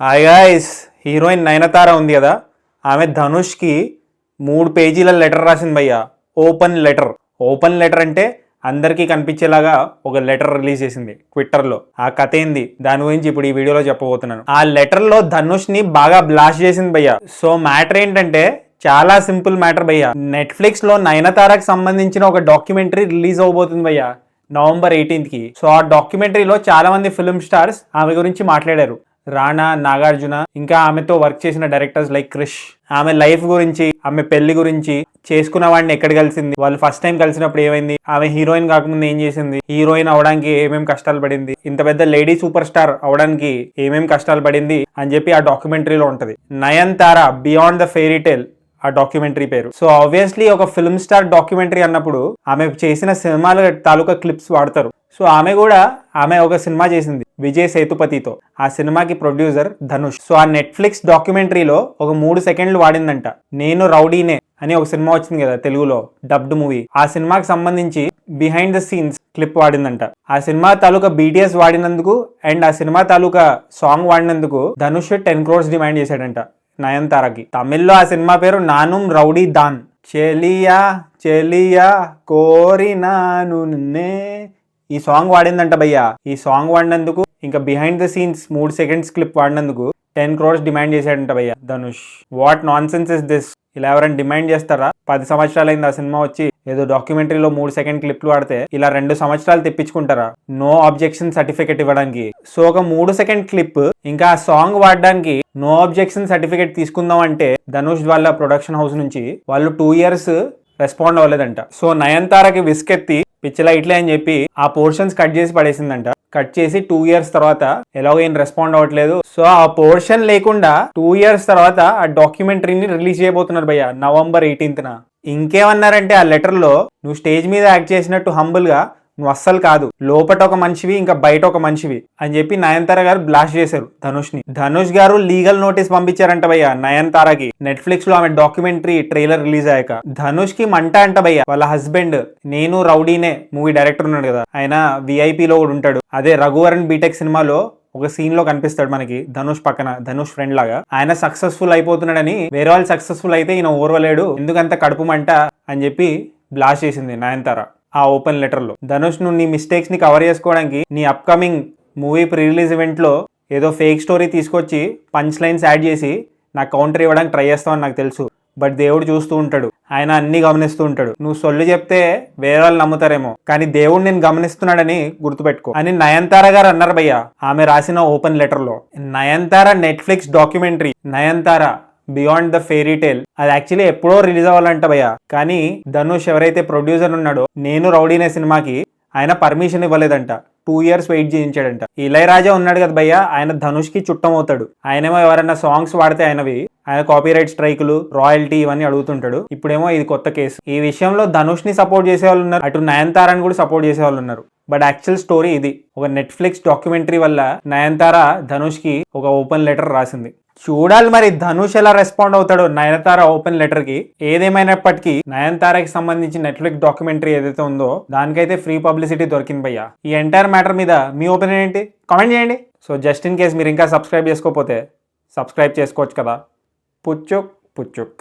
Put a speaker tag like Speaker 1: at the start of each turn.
Speaker 1: Hi guys, heroine Nayanthara ఉంది కదా, ఆమె ధనుష్కి 3 పేజీల లెటర్ రాసింది భయ్యా. ఓపెన్ లెటర్ అంటే అందరికీ కనిపించేలాగా ఒక లెటర్ రిలీజ్ చేసింది ట్విట్టర్లో. ఆ కథ ఏంది, దాని గురించి ఇప్పుడు ఈ వీడియోలో చెప్పబోతున్నాను. ఆ లెటర్లో ధనుష్ని బాగా బ్లాస్ట్ చేసింది భయ్యా. సో మ్యాటర్ ఏంటంటే చాలా సింపుల్ మ్యాటర్ భయ్యా. నెట్ఫ్లిక్స్లో నయనతారకు సంబంధించిన ఒక డాక్యుమెంటరీ రిలీజ్ అవబోతుంది భయ్యా నవంబర్ 18కి. సో ఆ డాక్యుమెంటరీలో చాలా మంది ఫిల్మ్ స్టార్స్ ఆమె గురించి మాట్లాడారు. రానా, నాగార్జున, ఇంకా ఆమెతో వర్క్ చేసిన డైరెక్టర్స్ లైక్ క్రిష్. ఆమె లైఫ్ గురించి, ఆమె పెళ్లి గురించి, చేసుకున్న వాడిని ఎక్కడ కలిసింది, వాళ్ళు ఫస్ట్ టైం కలిసినప్పుడు ఏమైంది, ఆమె హీరోయిన్ కాకముందు ఏం చేసింది, హీరోయిన్ అవడానికి ఏమేమి కష్టాలు పడింది, ఇంత పెద్ద లేడీ సూపర్ స్టార్ అవడానికి ఏమేమి కష్టాలు పడింది అని చెప్పి ఆ డాక్యుమెంటరీలో ఉంటది. Nayanthara beyond the fairy tale ఆ డాక్యుమెంటరీ పేరు. సో ఆబ్వియస్లీ ఒక ఫిల్మ్ స్టార్ డాక్యుమెంటరీ అన్నప్పుడు ఆమె చేసిన సినిమాల తాలూకా క్లిప్స్ వాడతారు. సో ఆమె ఒక సినిమా చేసింది విజయ్ సేతుపతితో. ఆ సినిమాకి ప్రొడ్యూసర్ ధనుష్. సో ఆ నెట్ఫ్లిక్స్ డాక్యుమెంటరీలో ఒక 3 సెకండ్లు వాడిందంట. నేను రౌడీనే అని ఒక సినిమా వచ్చింది కదా తెలుగులో, డబ్డ్ మూవీ. ఆ సినిమాకి సంబంధించి బిహైండ్ ద సీన్స్ క్లిప్ వాడిందంట. ఆ సినిమా తాలూకా BTS వాడినందుకు అండ్ ఆ సినిమా తాలూకా సాంగ్ వాడినందుకు ధనుష్ 10 crores డిమాండ్ చేశాడంట నయనతారకి. తమిళ్లో ఆ సినిమా పేరు నానుం రౌడీ దాన్. చెలియా చెలియా కోరినాను నిన్నే, ఈ సాంగ్ వాడిందంట భయ్యా. ఈ సాంగ్ వాడినందుకు, ఇంకా behind the scenes 3 seconds clip వాడినందుకు 10 crores డిమాండ్ చేశాడంట భయ్యా Dhanush. What nonsense is this? ఇలా ఎవరైనా డిమాండ్ చేస్తారా? 10 సంవత్సరాలైంది ఆ సినిమా వచ్చి, ఏదో డాక్యుమెంటరీలో 3 second క్లిప్లు వాడితే ఇలా 2 సంవత్సరాలు తెప్పించుకుంటారా నో అబ్జెక్షన్ సర్టిఫికేట్ ఇవ్వడానికి? సో ఒక 3 second క్లిప్ ఇంకా ఆ సాంగ్ వాడడానికి నో అబ్జెక్షన్ సర్టిఫికేట్ తీసుకుందాం అంటే ధనుష్ వాళ్ళ ప్రొడక్షన్ హౌస్ నుంచి వాళ్ళు 2 years రెస్పాండ్ అవ్వలేదంట. సో నయనతారకి విస్కెత్తి పిచ్చిలా ఇట్లే అని చెప్పి ఆ పోర్షన్స్ కట్ చేసి పడేసిందంట. కట్ చేసి 2 years తర్వాత ఎలాగో ఏం రెస్పాండ్ అవ్వట్లేదు, సో ఆ పోర్షన్ లేకుండా 2 years తర్వాత ఆ డాక్యుమెంటరీని రిలీజ్ చేయబోతున్నారు భయ్య నవంబర్ 18న. ఇంకేమన్నారంటే ఆ లెటర్ లో, నువ్వు స్టేజ్ మీద యాక్ట్ చేసినట్టు హంబుల్ గా నువ్వు అస్సలు కాదు, లోపట ఒక మనిషివి ఇంకా బయట ఒక మనిషివి అని చెప్పి నయనతార గారు బ్లాస్ట్ చేశారు ధనుష్ని. ధనుష్ గారు లీగల్ నోటీస్ పంపించారంట భయ్య నయనతారకి, నెట్ఫ్లిక్స్ లో ఆమె డాక్యుమెంటరీ ట్రైలర్ రిలీజ్ అయ్యాక. ధనుష్ కి మంట అంట భయ్య. వాళ్ళ హస్బెండ్ నేను రౌడీనే మూవీ డైరెక్టర్ ఉన్నాడు కదా, ఆయన VIP లో కూడా ఉంటాడు. అదే రఘువరన్ బీటెక్ సినిమాలో ఒక సీన్ లో కనిపిస్తాడు మనకి ధనుష్ పక్కన, ధనుష్ ఫ్రెండ్ లాగా. ఆయన సక్సెస్ఫుల్ అయిపోతున్నాడని, వేరే వాళ్ళు సక్సెస్ఫుల్ అయితే ఈయన ఓర్వలేడు, ఎందుకంత కడుపు మంట అని చెప్పి బ్లాస్ట్ చేసింది నయనతార ఆ ఓపెన్ లెటర్ లో. ధనుష్ నువ్వు నీ మిస్టేక్స్ ని కవర్ చేసుకోవడానికి నీ upcoming movie pre release event లో ఏదో ఫేక్ స్టోరీ తీసుకొచ్చి పంచ్ లైన్స్ యాడ్ చేసి నాకు కౌంటర్ ఇవ్వడానికి ట్రై చేస్తావని నాకు తెలుసు. బట్ దేవుడు చూస్తూ ఉంటాడు, ఆయన అన్ని గమనిస్తూ ఉంటాడు. నువ్వు సొల్లు చెప్తే వేరే వాళ్ళు నమ్ముతారేమో, కానీ దేవుడు నేను గమనిస్తున్నాడని గుర్తుపెట్టుకో అని నయనతార గారు అన్నారు భయ్య ఆమె రాసిన ఓపెన్ లెటర్ లో. Nayanthara Netflix documentary Nayanthara beyond the fairy tale, అది యాక్చువల్లీ ఎప్పుడో రిలీజ్ అవ్వాలంట భయ్య. కానీ ధనుష్ ఎవరైతే ప్రొడ్యూసర్ ఉన్నాడో నేను రౌడీనే సినిమాకి, ఆయన పర్మిషన్ ఇవ్వలేదంట. 2 years వెయిట్ చేయించాడంట. ఇళయరాజా ఉన్నాడు కదా భయ్య, ఆయన ధనుష్ కి చుట్టం అవుతాడు. ఆయనేమో ఎవరైనా సాంగ్స్ వాడితే ఆయన కాపీరైట్ స్ట్రైకులు, రాయల్టీ ఇవన్నీ అడుగుతుంటాడు. ఇప్పుడేమో ఇది కొత్త కేసు. ఈ విషయంలో ధనుష్ ని సపోర్ట్ చేసే వాళ్ళు ఉన్నారు, అటు నయనతారని కూడా సపోర్ట్ చేసే వాళ్ళు ఉన్నారు. బట్ యాక్చువల్ స్టోరీ ఇది. ఒక నెట్ఫ్లిక్స్ డాక్యుమెంటరీ వల్ల నయనతార ధనుష్ కి ఒక ఓపెన్ లెటర్ రాసింది. చూడాలి మరి ధనుష్ ఎలా రెస్పాండ్ అవుతాడో నయనతార ఓపెన్ లెటర్ కి. ఏదేమైనప్పటికీ నయనతారకి సంబంధించి నెట్ఫ్లిక్స్ డాక్యుమెంటరీ ఏదైతే ఉందో దానికైతే ఫ్రీ పబ్లిసిటీ దొరికింది భయ్య. ఈ ఎంటైర్ మ్యాటర్ మీద మీ ఒపీనియన్ ఏంటి? కామెంట్ చేయండి. సో జస్ట్ ఇన్ కేస్ మీరు ఇంకా సబ్స్క్రైబ్ చేసుకోకపోతే సబ్స్క్రైబ్ చేసుకోవచ్చు కదా. పుచ్చుక్ పుచ్చుక్.